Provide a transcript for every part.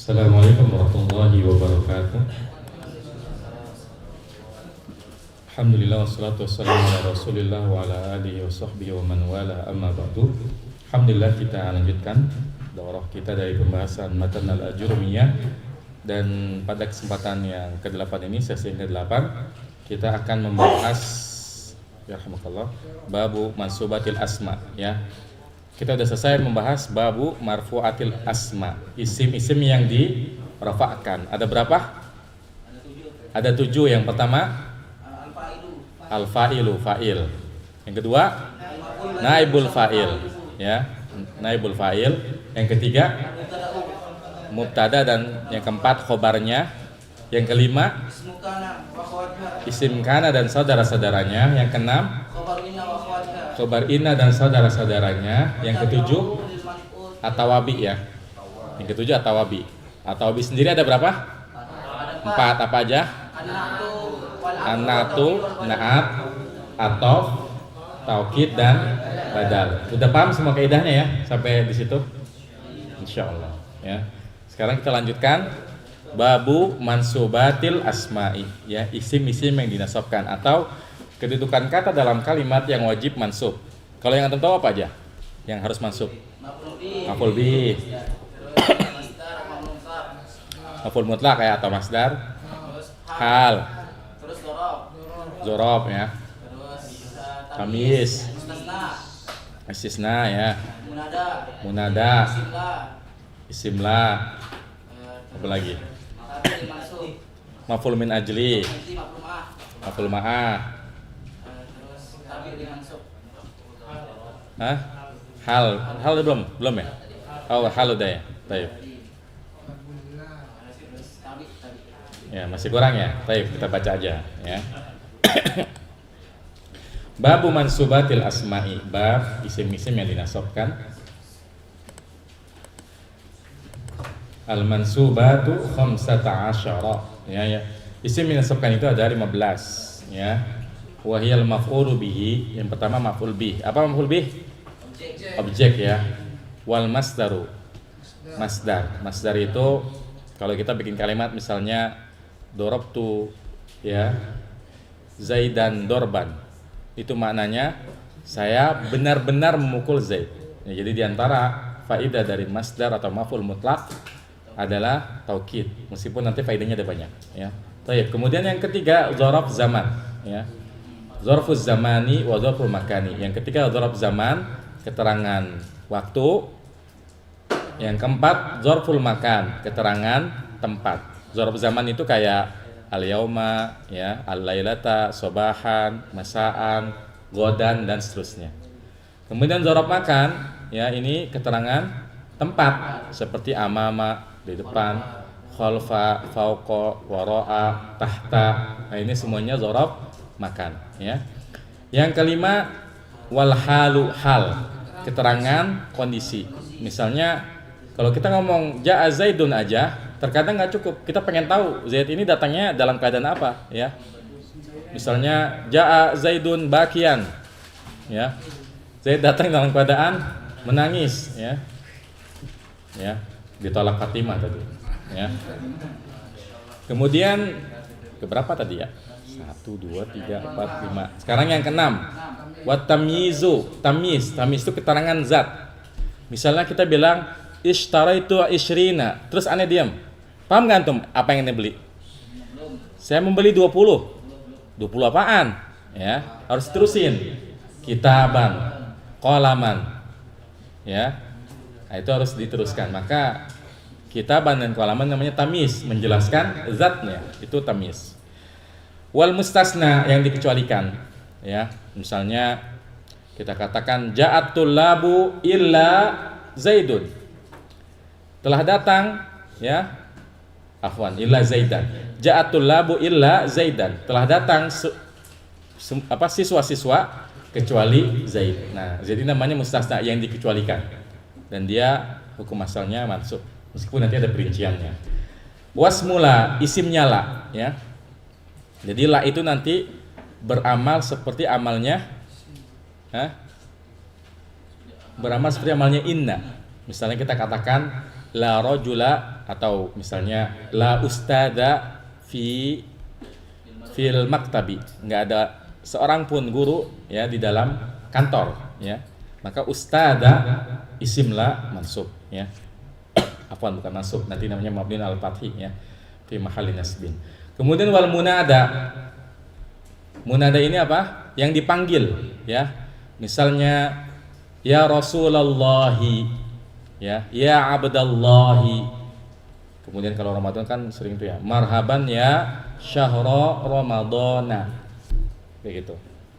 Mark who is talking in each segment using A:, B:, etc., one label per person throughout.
A: Assalamualaikum warahmatullahi wabarakatuh. Alhamdulillah wassalatu wassalamu ala Rasulillah wa ala alihi wa sahbihi wa man wala amma ba'du. Alhamdulillah kita lanjutkan daurah kita dari pembahasan Matan al-Ajurumiyah, dan pada kesempatan yang ke-8 ini, sesi yang ke-8, kita akan membahas babu mansubatil asma, ya. Kita sudah selesai membahas babu marfu'atil asma, isim-isim yang dirafa'kan. Ada berapa? Ada 7. Yang pertama al-fa'ilu, fa'il. Yang kedua naibul fa'il, ya, naibul fa'il. Yang ketiga mubtada, dan yang keempat khobarnya. Yang kelima isim kana dan saudara-saudaranya. Yang keenam khobar inna dan saudara-saudaranya. Yang ketujuh atawabi, ya. Yang ketujuh atawabi. Atawabi sendiri ada berapa? 4. Apa aja? Anatu, naat, atof, taukid, dan badal. Udah paham semua kaidahnya, ya, sampai di situ? Insyaallah, ya. Sekarang kita lanjutkan babu mansubatil asma'i, ya, isim-isim yang dinasabkan atau kedudukan kata dalam kalimat yang wajib mansub. Kalau yang antum tahu apa aja yang harus mansub? Maf'ul bih, maf'ul mutlaq, ya, atau masdar, hal, zorob, ya, tamis, istisna, ya, munada, isimla, apa lagi? Maf'ul min ajli, maf'ul ma'ah, hal belum ya? Oh, hal udah, ya. Baik. Ya, masih kurang, ya. Baik, kita baca aja, ya. Babu mansubatil asma'i, bab isim-isim yang dinasabkan. Al mansubatu 15, ya. Isim yang dinasabkan itu ada 15, ya. Wa hiyal maf'ulu bihi, yang pertama maf'ul bih. Apa maf'ul bih? Objek, ya. Wal masdaru, masdar. Masdar itu kalau kita bikin kalimat misalnya dorobtu, ya, Zaidan dorban, itu maknanya saya benar-benar memukul Zaid, ya. Jadi diantara faidah dari masdar atau maf'ul mutlaq adalah taukid, meskipun nanti faidahnya ada banyak, ya. Baik, kemudian yang ketiga dzaraf zaman, ya. Dzarfuz zamani wa dzarful makani. Yang ketiga dzaraf zaman, keterangan waktu. Yang keempat dzarful makan, keterangan tempat. Dzaraf zaman itu kayak al-yauma, ya, al-lailata, sobahan, masaan, godan, dan seterusnya. Kemudian dzaraf makan, ya, ini keterangan tempat seperti amama, di depan, khalfa, fauqa, wara'a, tahta. Nah, ini semuanya dzaraf makan, ya. Yang kelima wal halu, hal, keterangan kondisi. Misalnya kalau kita ngomong ja'a Zaidun aja, terkadang nggak cukup. Kita pengen tahu Zaid ini datangnya dalam keadaan apa, ya. Misalnya ja'a Zaidun bakian, ya. Zaid datang dalam keadaan menangis, ya. Ya, ditolak Fatimah tadi, ya. Kemudian keberapa tadi, ya? 1, 2, 3, 4, 5. Sekarang yang keenam, wat tamyizu, tamyiz. Tamyiz itu keterangan zat. Misalnya kita bilang ishtaraitu ishrina, terus aneh diam. Paham nggak antum apa yang anda beli? Saya membeli 20. 20 apaan? Ya, harus terusin. Kitaban, qalaman. Ya. Nah, itu harus diteruskan. Maka kitaban dan qalaman namanya tamyiz, menjelaskan zatnya. Itu tamyiz. Wal mustasna, yang dikecualikan, ya. Misalnya kita katakan ja'atul labu illa Zaidun. Telah datang, ya. Afwan, illa Zaidan. Ja'atul labu illa Zaidan. Telah datang siswa-siswa kecuali Zaid. Nah, jadi namanya mustasna, yang dikecualikan. Dan dia hukum asalnya mansub, meskipun nanti ada perinciannya. Wasmula, isimnya la, ya. Jadi la itu nanti beramal seperti amalnya, beramal seperti amalnya inna. Misalnya kita katakan la rajula Atau misalnya la ustada fil maktabi, nggak ada seorang pun guru ya di dalam kantor ya, maka ustada isim la mansub ya. Afwan, bukan mansub, nanti namanya mabniun al fathi ya, fi mahalli nasbin. Kemudian wal munada. Munada ini apa? Yang dipanggil ya. Misalnya ya Rasulullahi ya Abdallahi. Kemudian kalau Ramadan kan sering tuh ya, marhaban ya syahra Ramadana. Kayak gitu.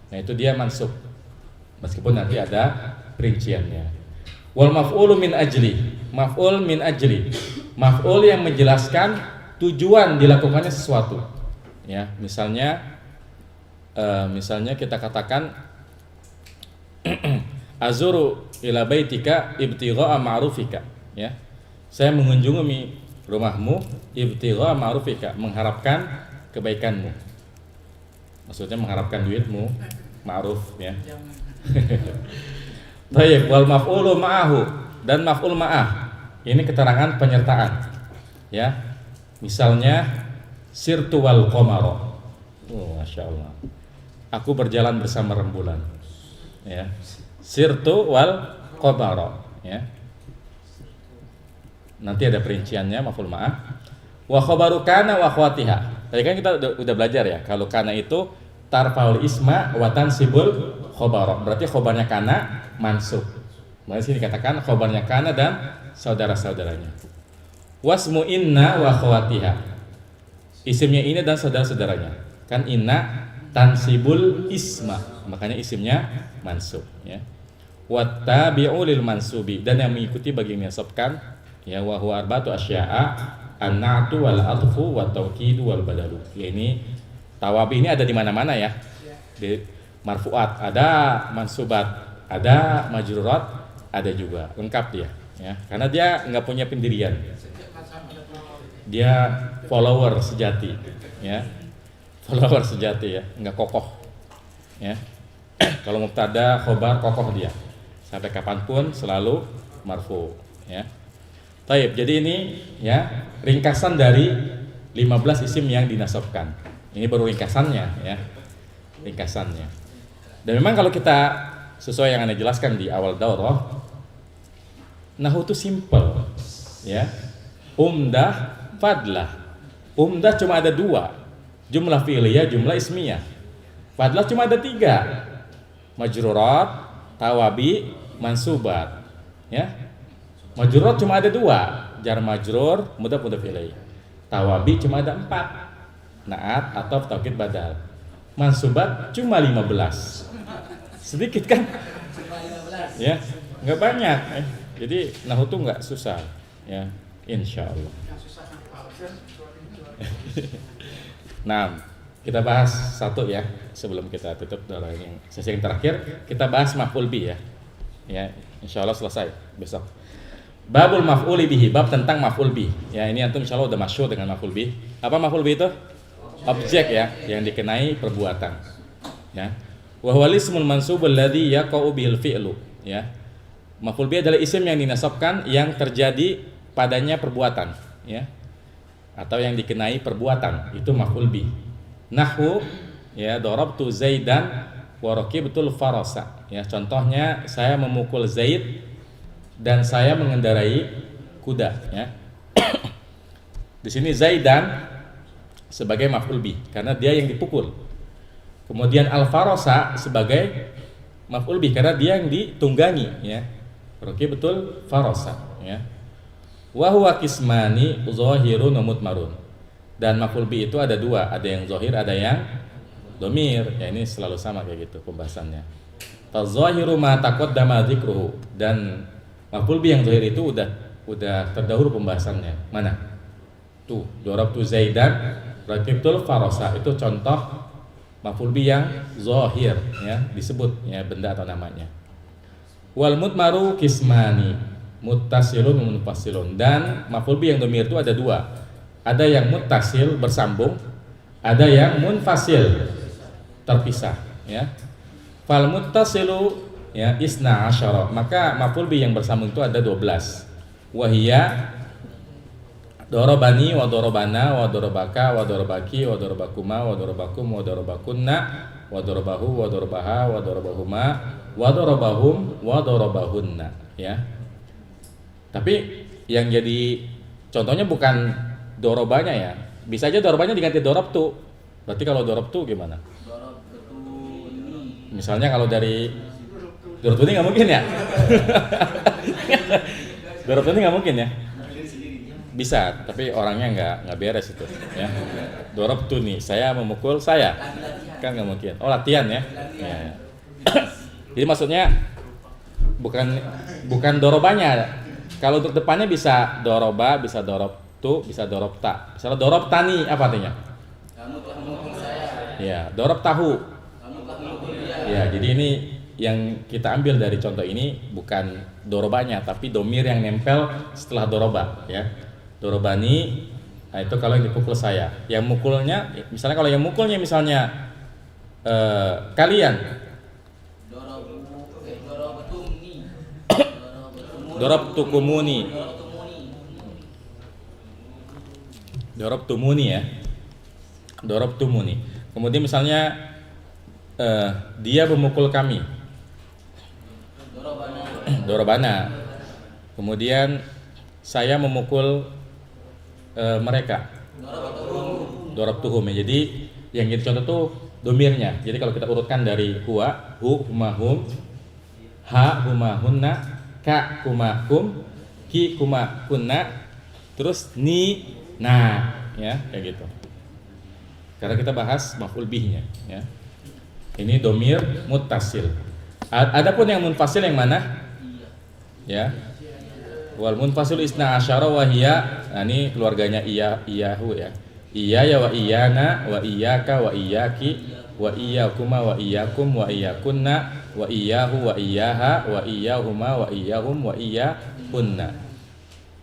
A: Nah, itu dia mansub. Meskipun nanti ada perinciannya. Wal maf'ulu min ajli. Maf'ul min ajli. Maf'ul yang menjelaskan tujuan dilakukannya sesuatu. Ya, misalnya kita katakan azuru ila baitika ibtigha'a ma'rufika, ya. Saya mengunjungi rumahmu ibtigha'a ma'rufika, mengharapkan kebaikanmu. Maksudnya mengharapkan duitmu, ma'ruf ya. Baik, wal maf'ulu ma'ahu, dan maf'ul ma'ah. Ini keterangan penyertaan. Ya. Misalnya sirtu wal qamara. Oh, Masya Allah. Aku berjalan bersama rembulan. Ya. Sirtu wal qamara, ya. Nanti ada perinciannya maf'ul ma'ah. Wa khabaru kana wa akhwatiha. Tadi kan kita udah belajar ya, kalau kana itu tarfaul isma wa tansibul khabara. Berarti khabarnya kana mansub. Maka sini dikatakan khabarnya kana dan saudara-saudaranya. Wasmu inna wa akhwatiha. Isimnya ini dan saudara-saudaranya. Kan inna tansibul isma, makanya isimnya mansub ya. Wattabi'u lil mansubi, dan yang mengikuti bagi yang disebutkan ya, wa huwa arba'atu asya'a an-na'tu wal atfu wat tawkidu wal badalu. Ya, ini tawabi ini ada di mana-mana ya. Di marfu'at ada, mansubat ada, majrurat ada juga, lengkap dia ya. Karena dia nggak punya pendirian. Dia follower sejati ya. Follower sejati ya, nggak kokoh ya. Kalau mubtada khobar kokoh dia, sampai kapanpun selalu marfu ya. Taib, jadi ini ya ringkasan dari 15 isim yang dinasabkan. Ini baru ringkasannya ya, ringkasannya. Dan memang kalau kita sesuai yang Anda jelaskan di awal daurah, nahwu itu simple ya. Umdah, fadlah. Umdah cuma ada 2, jumlah fi'liyah, jumlah ismiyah. Fadlah cuma ada 3, majrurat, tawabi, mansubat ya. Majrurat cuma ada 2, jar majrur, mudhaf mudhaf ilaih. Tawabi cuma ada 4, naat atau taukid badal. Mansubat cuma 15, sedikit kan ya, nggak banyak jadi nahwu itu nggak susah ya, insya Allah. Nah, kita bahas satu ya sebelum kita tutup dalam yang sesi yang terakhir. Kita bahas maf'ul bi ya. Ya, insya Allah selesai besok. Babul maf'uli bihi, bab tentang maf'ul bi. Ya, ini antum insya Allah udah masyhur dengan maf'ul bi. Apa maf'ul bi itu? Objek ya, yang dikenai perbuatan. Ya. Wa huwa ismul mansubul ladzi yaqa'u bihil fi'lu. Ya. Maf'ul bi adalah isim yang dinasabkan yang terjadi padanya perbuatan, ya. Atau yang dikenai perbuatan, itu maf'ul bi. Nahwu ya, darabtu Zaidan wa raqibtul farasa. Ya, contohnya saya memukul Zaid dan saya mengendarai kuda ya. Di sini Zaidan sebagai maf'ul bi karena dia yang dipukul. Kemudian al-farasa sebagai maf'ul bi karena dia yang ditunggangi ya. Raqibtul farasa ya. Wa huwa qismani zahirun wa mudmarun. Dan maf'ul bi itu ada 2, ada yang zahir, ada yang dhamir. Ya, ini selalu sama kayak gitu pembahasannya. Tazahiru ma taqaddama dzikruhu, dan maf'ul bi yang zahir itu udah terdahulu pembahasannya. Mana? Tuh, darabtu Zaidan raqibtul farasa, itu contoh maf'ul bi yang zahir ya, disebut ya benda atau namanya. Wal mudmaru qismani, muttasilun wa munfasilun. Dan maf'ul bi yang dhamir itu ada 2. Ada yang muttasil bersambung, ada yang munfasil terpisah ya. Fal muttasilu ya isna asyara, maka maf'ul bi yang bersambung itu ada 12. Wahia Dorobani wa dorobana wa dorobaka wa dorobaki wa dorobakuma wa dorobakum wa dorobakunna wa dorobahu wa dorobaha wa dorobahuma wa dorobahum wa dorobahunna, ya. Tapi yang jadi contohnya bukan dorobanya ya. Bisa aja dorobanya diganti dorobtu. Berarti kalau dorobtu gimana? Misalnya kalau dari dorobtu ini nggak mungkin ya. Dorobtu ini nggak mungkin ya. Bisa, tapi orangnya nggak beres itu, ya. Dorobtu nih, saya memukul saya, kan nggak mungkin. Oh latihan ya. Ya. Jadi maksudnya bukan dorobanya. Kalau untuk depannya bisa doroba, bisa dorobtu, bisa dorobta. Misalnya dorobtani apa artinya?
B: Kamu telah memukul saya.
A: Ya, dorob tahu.
B: Kamu telah memukul dia.
A: Ya, jadi ini yang kita ambil dari contoh ini bukan dorobanya, tapi domir yang nempel setelah doroba, ya. Dorobani, nah itu kalau yang dipukul saya. Yang mukulnya, misalnya kalau yang mukulnya misalnya kalian. Dorobtukumuni. Dorobtumuni ya. Dorobtumuni. Kemudian misalnya dia memukul kami. Dorobana. Kemudian saya memukul mereka. Dorobtuhum ya. Jadi yang jadi contoh tuh domirnya. Jadi kalau kita urutkan dari huwa, hu, huma, hum, ha, huma, hunna, ka, kuma, kum, ki, kuma, kunna, terus ni, na, ya kayak gitu. Karena kita bahas maf'ul bihnya, ya. Ini domir muttasil. Adapun yang munfasil yang mana? Ya. Wal munfasil isna asyara wa hiya, nah ini keluarganya iyahu ya. Iya wa iyana wa iyyaka wa iyyaki wa iyyakuma wa iyyakum wa iyyakunna wa iyyahu wa iyyaha wa iyyahuma wa iyyahum wa iyyahunna.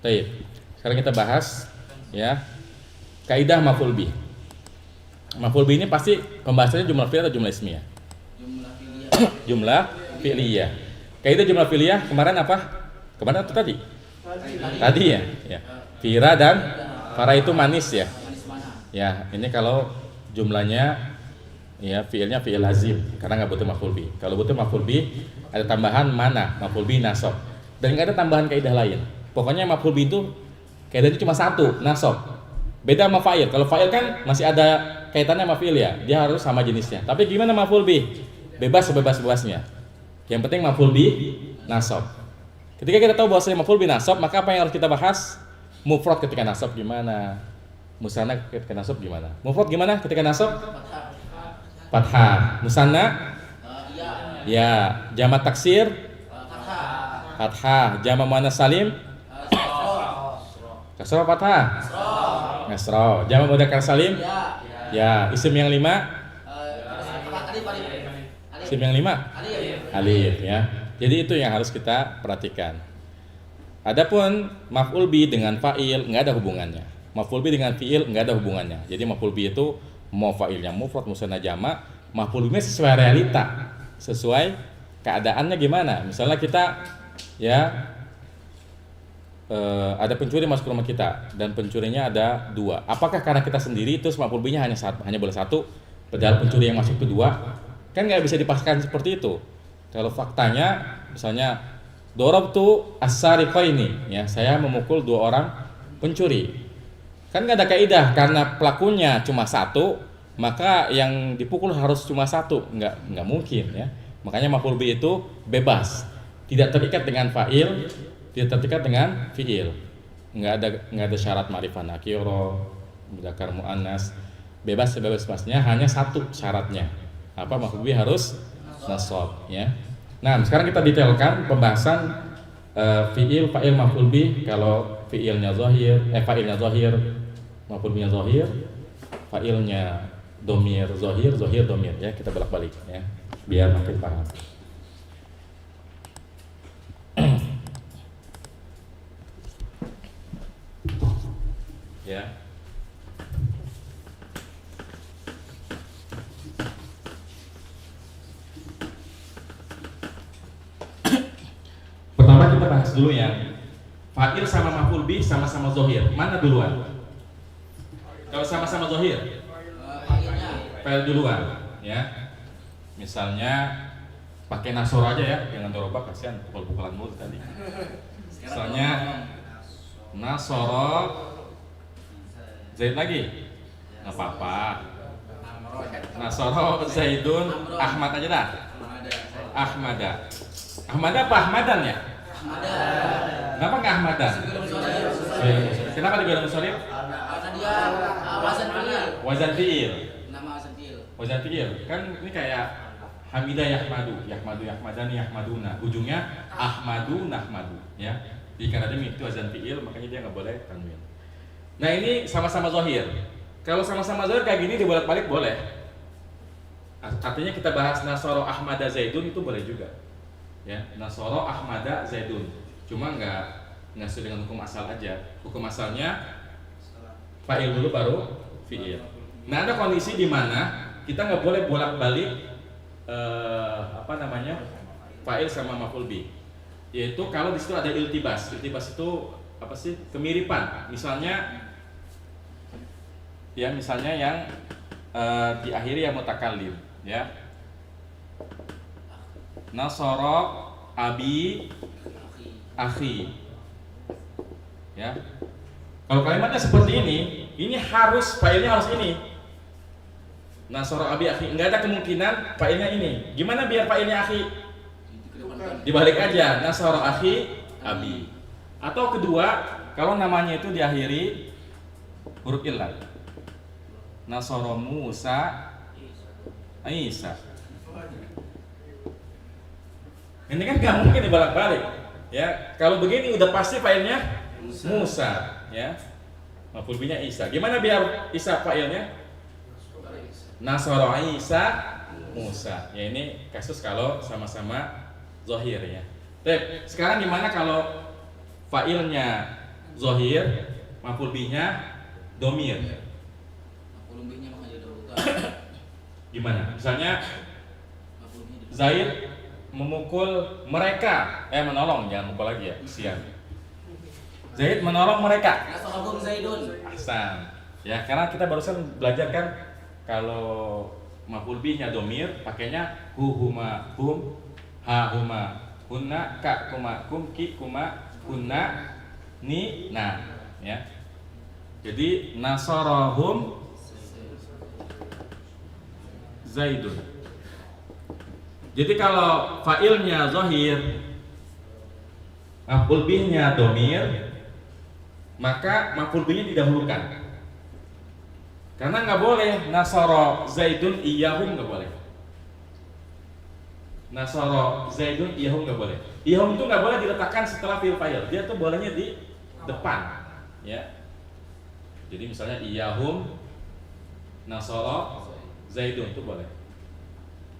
A: Baik. Sekarang kita bahas ya kaidah maf'ul bih. Maf'ul bih ini pasti pembahasannya jumlah fi'il atau jumlah ismiyah? Jumlah fi'liyah. Kaidah jumlah fi'liyah kemarin apa? Kemarin atau tadi? Tadi ya. Fira dan fara itu manis ya. Ya, ini kalau jumlahnya ya fi'ilnya fi'il lazim karena nggak butuh maf'ul bih. Kalau butuh maf'ul bih ada tambahan mana? Maf'ul bih nasab. Dan nggak ada tambahan kaidah lain. Pokoknya maf'ul bih itu kaidahnya cuma satu, nasab. Beda sama fa'il. Kalau fa'il kan masih ada kaitannya sama fi'il ya. Dia harus sama jenisnya. Tapi gimana maf'ul bih? Bebas sebebas-bebasnya. Yang penting maf'ul bih nasab. Ketika kita tahu bahwasanya maf'ul bih nasab, maka apa yang harus kita bahas? Mufrad ketika nasab gimana? Musanna ketika nasab gimana? Mufrad gimana ketika nasab? Fathah. Musanna? Ya. Jamak taksir? Fathah. Jamak muannas salim? Kasrah fathah? Kasrah. Jamak mudzakkar salim? Ya. Isim yang 5? Isim yang 5? Alif ya. Jadi itu yang harus kita perhatikan. Adapun maf'ul bi dengan fa'il enggak ada hubungannya. Maf'ul bi dengan fi'il enggak ada hubungannya. Jadi maf'ul bi itu mau fa'ilnya mufrad musanna jamak, maf'ul bi sesuai realita, sesuai keadaannya gimana. Misalnya kita ya ada pencuri masuk ke rumah kita dan pencurinya ada 2. Apakah karena kita sendiri itu maf'ul bi-nya hanya boleh 1, padahal pencuri yang masuk itu 2? Kan nggak bisa dipastikan seperti itu. Kalau faktanya misalnya dorobtu as-sariqaini ya, saya memukul 2 orang pencuri. Kan nggak ada kaidah karena pelakunya cuma 1, maka yang dipukul harus cuma 1. Nggak mungkin ya. Makanya maf'ul bi itu bebas, tidak terikat dengan fa'il, tidak terikat dengan fi'il. Nggak ada syarat ma'rifah nakiro, mudzakkar muannas, bebas sebebas-bebasnya, hanya 1 syaratnya. Apa? Maf'ul bi harus nasab ya. Nah, sekarang kita detailkan pembahasan fi'il, fa'il, maf'ul bih. Kalau fi'ilnya zahir, fa'ilnya zahir, maf'ul bihnya zahir, fa'ilnya domir zahir, zahir domir ya. Kita bolak-balik ya, biar makin paham. Ya. Pertama kita bahas dulu yang Fa'il sama maf'ul bih sama-sama zohir. Mana duluan? Kalau sama-sama zohir,
B: Fa'ilnya.
A: fa'il duluan, ya. Misalnya pakai nasor aja ya, jangan dorobak, kasihan pukul-pukulan mulut tadi. Misalnya nasoro Zaid lagi, nggak apa-apa. Nasoro Zaidun Ahmad aja dah. Ahmada. Ahmada apa Ahmadan ya? Kenapa nggak Ahmadan? Kenapa dibilang musolib?
B: Karena dia wazan fi'il.
A: Wazan fi'il.
B: Nama wazan fi'il.
A: Wazan fi'il. Kan ini kayak Hamidah Yahmadu, Yahmadu Yahmadani Yahmaduna. Ujungnya Ahmadu Nahmadu, ya. Jadi karena dia itu wazan fi'il, makanya dia nggak boleh tanwin. Nah ini sama-sama zahir. Kalau sama-sama zahir kayak gini dibolak-balik boleh. Artinya kita bahas Nasoro Ahmada Zaidun itu boleh juga. Ya, Nasoro Ahmada Zaidun. Cuma nggak sesuai dengan hukum asal aja. Hukum asalnya fa'il dulu baru fi'il. Nah ada kondisi di mana kita nggak boleh bolak-balik fa'il sama maf'ul bih. Yaitu kalau di situ ada iltibas. Iltibas itu apa sih? Kemiripan. Misalnya yang diakhiri yang mutakallim, ya. Nasoro abi akhi. Ya. Kalau kalimatnya seperti ini harus fa'ilnya harus ini. Nasoro abi akhi, enggak ada kemungkinan fa'ilnya ini. Gimana biar fa'ilnya akhi? Dibalik aja, nasoro akhi abi. Atau kedua, kalau namanya itu diakhiri huruf illat. Nasoro Musa Isa. Ini kan gak mungkin dibalik-balik. Ya, kalau begini udah pasti fa'ilnya Musa, ya. Maf'ul bihnya Isa. Gimana biar Isa fa'ilnya? Nasoro Isa Musa. Ya ini kasus kalau sama-sama zahir ya. Baik, sekarang gimana kalau fa'ilnya zahir, maf'ul bihnya domir?
B: Maf'ul bihnya makanya dahulukan.
A: Gimana? Misalnya Zaid memukul mereka, menolong, jangan mukul lagi ya, kesian. Zaid menolong mereka.
B: Nasorohum Zaidun.
A: Ahsan. Ya, karena kita barusan belajar kan kalau maf'ul bihnya domir, pakainya hu huma hum, ha huma hunna, ka kuma kum, ki kuma hunna, ni na, ya. Jadi nasorohum Zaidun. Jadi kalau fa'ilnya zahir, maf'ul bihnya domir, maka maf'ul bihnya didahulukan. Karena nggak boleh nasoro Zaidun iyahum, nggak boleh. Nasoro Zaidun iyahum nggak boleh. Iyahum itu nggak boleh diletakkan setelah fi'il fa'il. Dia tuh bolehnya di depan, ya. Jadi misalnya iyahum nasoro Zaidun itu boleh,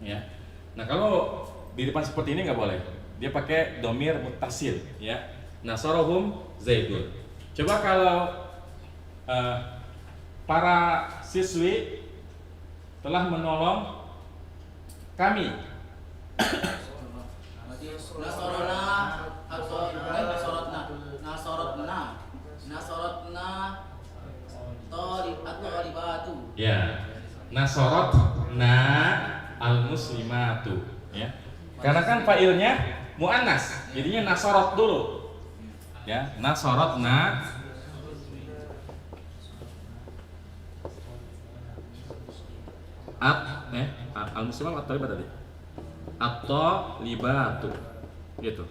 A: ya. Nah kalau di depan seperti ini nggak boleh, dia pakai domir muttasil, ya. Nasorohum Zaidun. Coba kalau para siswi telah menolong kami.
B: Nasorona atau nasorotna atau ribatu.
A: Ya, nasorot na al muslimatu, ya. Karena kan fa'ilnya muannas, jadinya nasorot dulu, ya. Nasorot na al muslimat atau libat tadi? Atau libatu, gitu.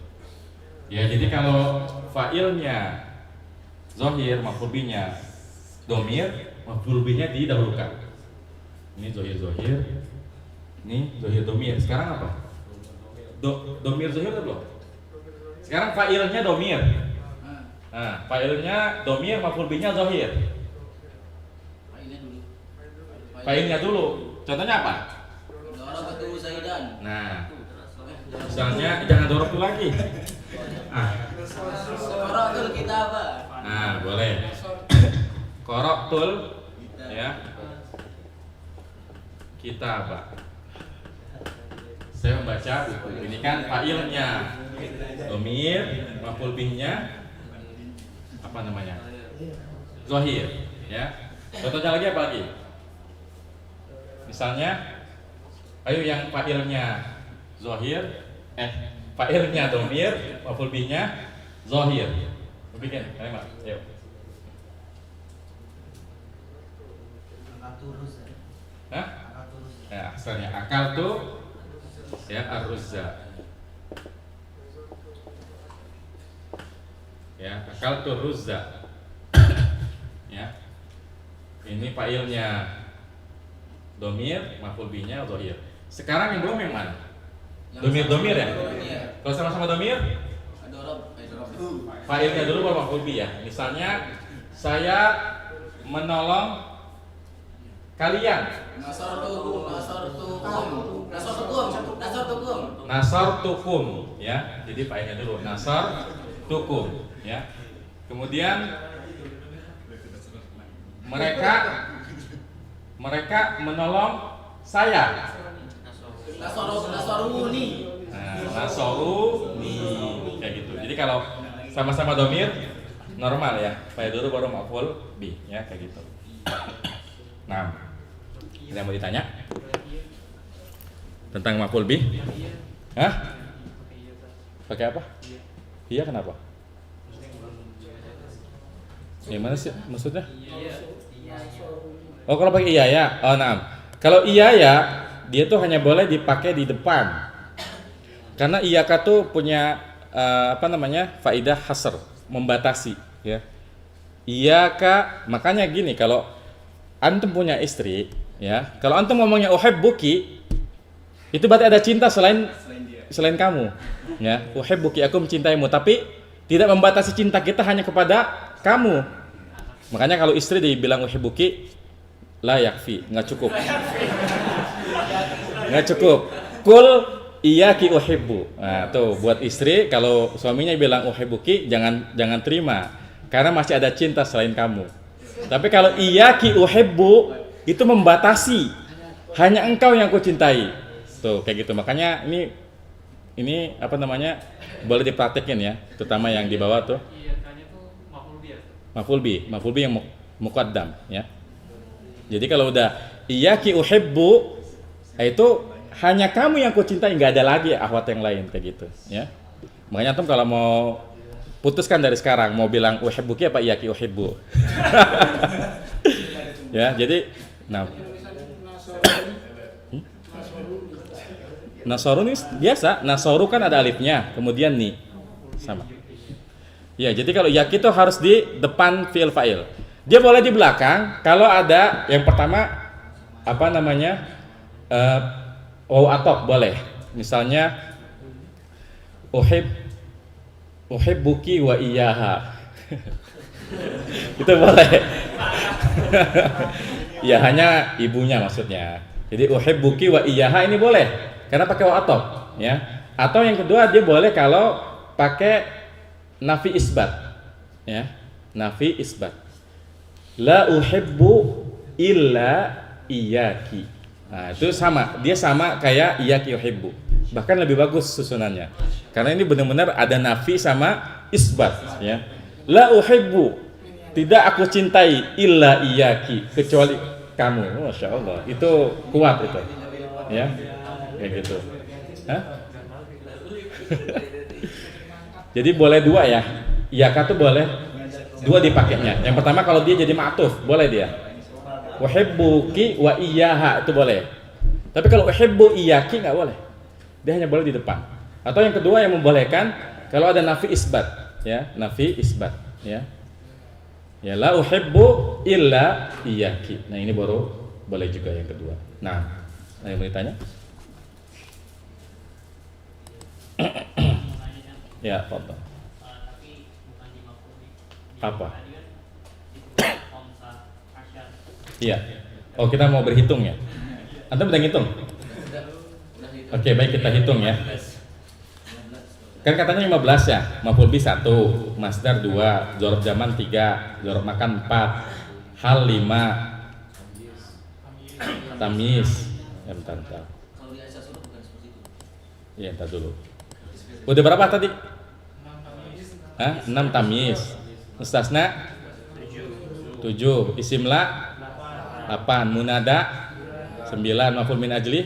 A: Ya, jadi kalau fa'ilnya zahir, maf'ul bihnya domir, maf'ul bihnya didahulukan. Ini zahir, ini zahir domir. Sekarang apa? Domir zahir atau belum? Sekarang fa'ilnya domir. Nah, fa'ilnya domir, maf'ul bihnya zahir. Fa'ilnya dulu. Contohnya apa?
B: Darabatu Zaidan.
A: Nah, misalnya jangan dorong tuh lagi.
B: Qara'tul kitaba.
A: Nah, boleh. Qara'tul, ya. Kitabah. Saya membaca buku. Ini kan fa'ilnya domir, maf'ul bihnya apa namanya? Zahir, ya. Contohnya lagi apa lagi? Misalnya, ayo yang fa'ilnya zahir, fa'ilnya dhamir, maf'ul bihnya zahir. Bikin kalimat, ayo. Hah? Ya, asalnya akal tuh ya ar-ruzza. Ya, akal tuh ruzza. Ya. Ini fa'ilnya dhamir, maf'ul bihnya zahir. Sekarang yang belum yang mana? Dhamir ya? Kalau sama-sama dhamir, fa'ilnya dulu baru maf'ul bih ya. Misalnya saya menolong kalian. Nasartukum ya. Jadi fa'ilnya dulu nasartukum ya. Kemudian mereka menolong saya.
B: Nasaruni.
A: Nasaruni kayak gitu. Jadi kalau sama-sama dhamir normal ya. Fa'il dulu baru maf'ul bih ya kayak gitu. Nah, ada yang mau ditanya tentang maf'ul bih? Hah? Pakai apa? Iya kenapa? Gimana sih maksudnya? Oh kalau pakai iya ya, oh nah. Kalau iya ya, dia tuh hanya boleh dipakai di depan. Karena iyaka tuh punya faidah hasr, membatasi ya. Iyaka, makanya gini kalau antum punya istri ya, kalau antum ngomongnya uhibbuki itu berarti ada cinta selain kamu ya. Uhibbuki, aku mencintaimu, tapi tidak membatasi cinta kita hanya kepada kamu. Makanya kalau istri dibilang uhibbuki la yakfi, nggak cukup. Nggak cukup. Kul iyaki uhibbu. Nah, tuh buat istri kalau suaminya bilang uhibbuki jangan terima karena masih ada cinta selain kamu. Tapi kalau iyaki uhibbu itu membatasi hanya engkau yang aku cintai. Tuh kayak gitu. Makanya ini apa namanya? Boleh dipraktekin ya, terutama yang di bawah tuh. Maf'ul bih yang muqaddam ya. Jadi kalau udah iyaki uhibbu itu hanya kamu yang aku cintai, nggak ada lagi akhwat yang lain kayak gitu ya. Makanya antum kalau mau putuskan dari sekarang mau bilang uhibbuki apa iyaki uhibbu. Ya, jadi Nasoru ini biasa, nasoru kan ada alifnya, kemudian ni sama. Ya, jadi kalau yaki itu harus di depan fi'il fa'il. Dia boleh di belakang kalau ada yang pertama apa namanya? Waw atok boleh. Misalnya uhibbuki wa iyyaha. Itu boleh. Ya hanya ibunya maksudnya. Jadi uhibbuki wa iyyaha ini boleh karena pakai waw atok ya. Atau yang kedua dia boleh kalau pakai nafi isbat ya, nafi isbat. La uhibbu illa iyyaki. Nah, itu sama, dia sama kayak iyyaki uhibbu. Bahkan lebih bagus susunannya. Karena ini benar-benar ada nafi sama isbat ya. La uhibbu, tidak aku cintai illa iyyaki, kecuali kamu. Masya Allah, itu kuat itu. Ya. Kayak gitu. Hah? Jadi boleh dua ya. Iyaka tuh boleh dua dipakainya. Yang pertama kalau dia jadi ma'tuf, boleh dia. Uhibbuki wa iyyaha itu boleh. Tapi kalau uhibbu iyyaki enggak boleh. Dia hanya boleh di depan. Atau yang kedua yang membolehkan kalau ada nafi isbat, ya, nafi isbat, ya. Ya la uhibbu illa iyyaki. Nah, ini baru boleh juga yang kedua. Nah, ada yang mau ditanya? Ya, apa? Apa? Iya. Oh, kita mau berhitung ya. Antum udah ngitung? Oke, baik kita hitung ya. Kan katanya 15 ya. Maf'ul bih 1, masdar 2, dzaraf zaman 3, dzaraf makan 4, hal 5, tamyiz. Ya, bentar.
B: Kalau di Aisyah suruh bukan seperti itu.
A: Iya, entar dulu. Udah berapa tadi? 6 tamyiz. Mustasna 7, isim la 8, munada 9, maf'ul min ajli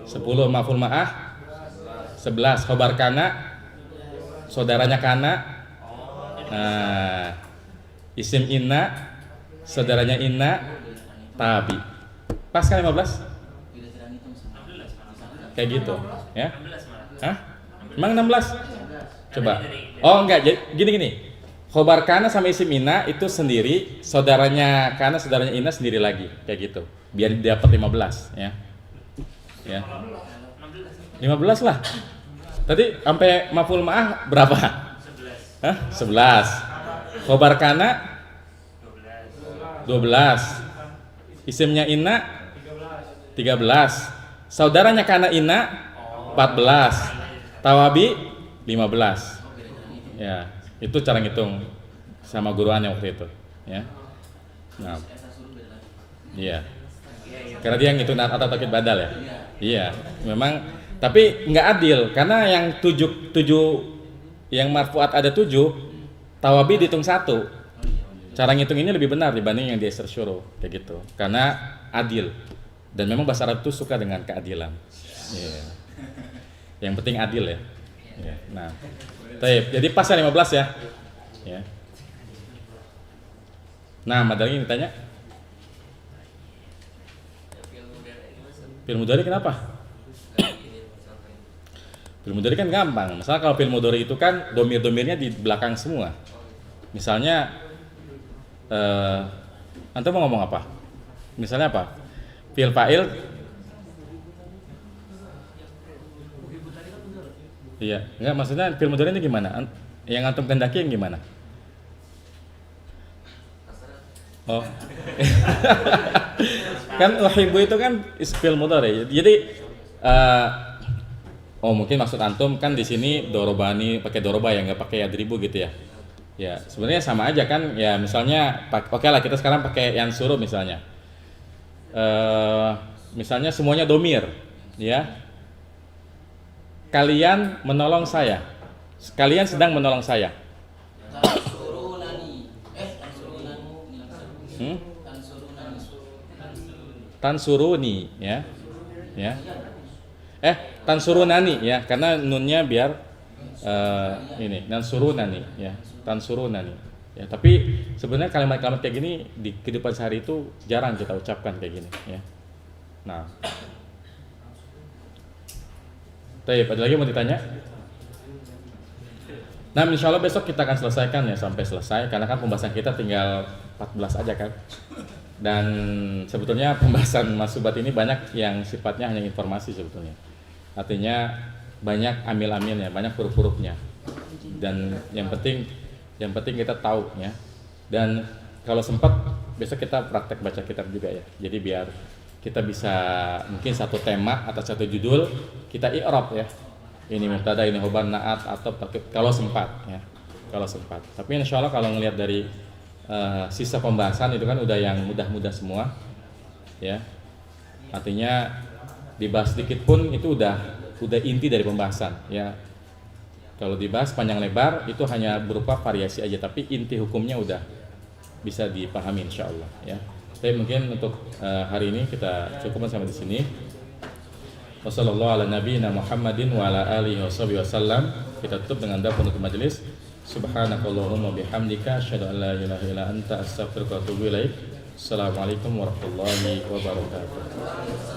A: 10, maf'ul ma'ah 11, khobar kana saudaranya kana. Nah, isim inna saudaranya inna, tabi. Pas kan 15? Kayak gitu, ya? Hah? Emang 16? Coba. Oh enggak, jadi gini. Khobar kana sama isim inna itu sendiri, saudaranya kana saudaranya inna sendiri lagi, kayak gitu. Biar dapat 15, ya. Ya. 15 lah. Tadi sampai maf'ul ma'ah berapa? 11. Hah? 11. Khobar kana 12. Isimnya inna 13. Saudaranya kana inna 14. Tawabi 15. Ya, itu cara ngitung sama guruannya waktu itu, ya. Nah. Iya. Karena dia ngitung atau taukid badal ya. Iya, memang tapi nggak adil karena yang 7 yang marfuat ada 7, tawabi dihitung 1. Cara ngitung ini lebih benar dibanding yang di Isr Syuruh kayak gitu. Karena adil. Dan memang bahasa Arab itu suka dengan keadilan. Yeah. Yang penting adil ya. Yeah. Nah, jadi pasal 15 ya. Ya. Nah, Madani ditanya. Fi'il mudhari kenapa? Fi'il mudhari kan gampang. Misalnya kalau fi'il mudhari itu kan domir-domirnya di belakang semua. Misalnya antum mau ngomong apa? Misalnya apa? Fi'il fa'il. Iya, enggak maksudnya fi'il mudhari ini gimana? Yang antum kehendaki yang gimana? Oh. Kan uhibbu itu kan fi'il mudhari. Jadi mungkin maksud antum kan di sini dorobani pakai doroba ya, nggak pakai yadribu gitu ya. Ya, sebenarnya sama aja kan. Ya, misalnya oke lah kita sekarang pakai yang suruh misalnya. Misalnya semuanya domir, ya. Kalian menolong saya. Kalian sedang menolong saya. Tansuruni ya. Ya. Tansurunani ya, karena nunnya biar ini nansurunani ya, tansurunani. Ya, tapi sebenarnya kalimat-kalimat kayak gini di kehidupan sehari itu jarang kita ucapkan kayak gini ya. Nah. Baik, ada lagi mau ditanya? Nah, insya Allah besok kita akan selesaikan ya sampai selesai karena kan pembahasan kita tinggal 14 aja kan. Dan sebetulnya pembahasan masubat ini banyak yang sifatnya hanya informasi sebetulnya. Artinya banyak amil-amilnya, banyak huruf-hurufnya. Dan yang penting kita tahu ya. Dan kalau sempat besok kita praktek baca kitab juga ya. Jadi biar kita bisa mungkin satu tema atau satu judul kita i'rab ya. Ini mubtada, ini khobar, na'at atau kalau sempat ya. Kalau sempat. Tapi insyaallah kalau ngelihat dari sisa pembahasan itu kan udah yang mudah-mudah semua ya. Artinya dibahas sedikit pun itu udah inti dari pembahasan ya. Kalau dibahas panjang lebar itu hanya berupa variasi aja, tapi inti hukumnya udah bisa dipahami insyaallah ya. Tapi mungkin untuk hari ini kita cukupkan sampai di sini. Wassallallahu ala nabiyina Muhammadin wa ala alihi wasallam. Kita tutup dengan doa penutup majelis. Subhanakallahumma bihamdika asyhadu an la ilaha illa anta astaghfiruka wa atubu ilaik. Assalamualaikum warahmatullahi wabarakatuh.